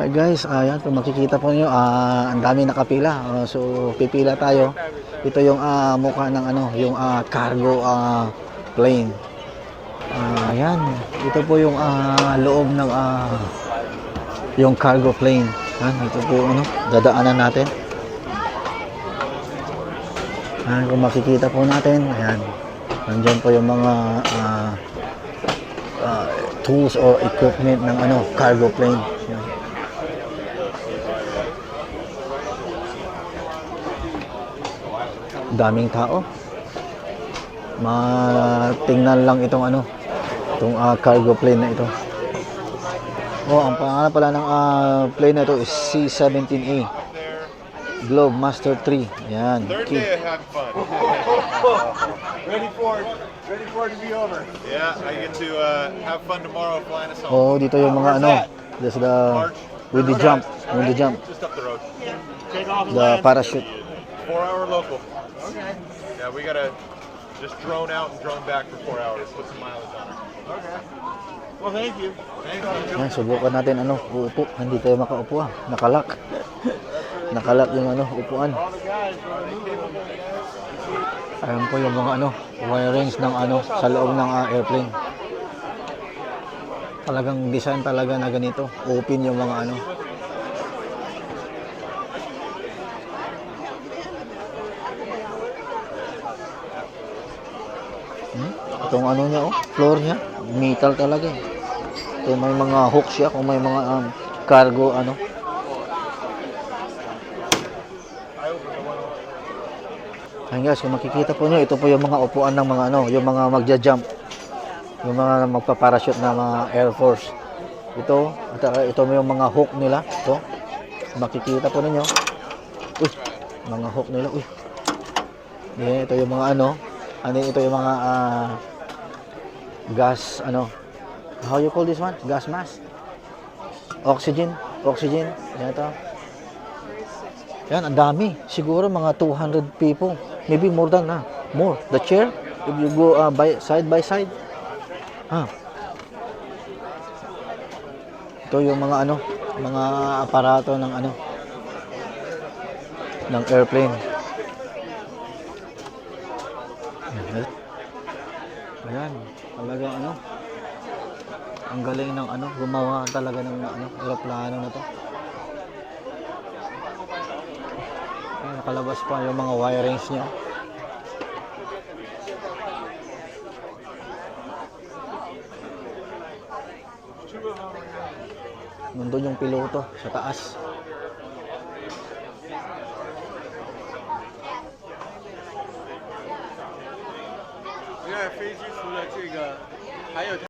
Guys, ayan, kung makikita po niyo, ang dami nakapila. So pipila tayo. Ito yung mukha ng ano, yung cargo plane. Ayan, ito po yung loob ng yung cargo plane. Ayan, ito po yung ano, dadaanan natin. Ayan, kung makikita po natin, ayan. Nandiyan po yung mga tools or equipment ng ano, cargo plane. Ayan. Daming tao. Matingnan lang itong ano, itong cargo plane na ito. Ang pangalan pala ng plane na ito is C-17A Globemaster 3. Yan. Third day I had fun. Ready for it to be over. Yeah, I get to have fun tomorrow flying us home. Dito yung mga ano, just with the jump, Just up the road. the parachute. 4-hour local. Okay. Yeah, we gotta just drone out and drone back for 4 hours. Put some mileage on it. Okay. Well, thank you. Yan, subukan natin ano, uupo. Hindi tayo makaupo Nakalak. Nakalak yung ano, upuan. Ayan po yung mga ano, wirings ng ano, sa loob ng airplane. Talagang design talaga na ganito. Open yung mga ano. Itong ano niya, floor niya, metal talaga. Ito may mga hook siya, kung may mga cargo ano. Ayan guys, kung makikita po niyo, ito po yung mga upuan ng mga ano, yung mga magja-jump. Yung mga magpa-parachute na mga Air Force. Ito yung mga hook nila. Ito, makikita po ninyo. Uy, mga hook nila. Uy. Ito yung mga ano, ito yung mga gas, ano, how you call this one? Gas mask? Oxygen. Yan ito. Yan, ang dami. Siguro mga 200 people. Maybe more than more. The chair, if you go side by side. Ito yung mga ano, mga aparato ng ano, ng airplane. Ayan, talagang ano, ang galing ng ano, gumawa talaga ng ano, aeroplano na to. Ayan, nakalabas pa yung mga wirings niya. Nandun yung piloto sa taas.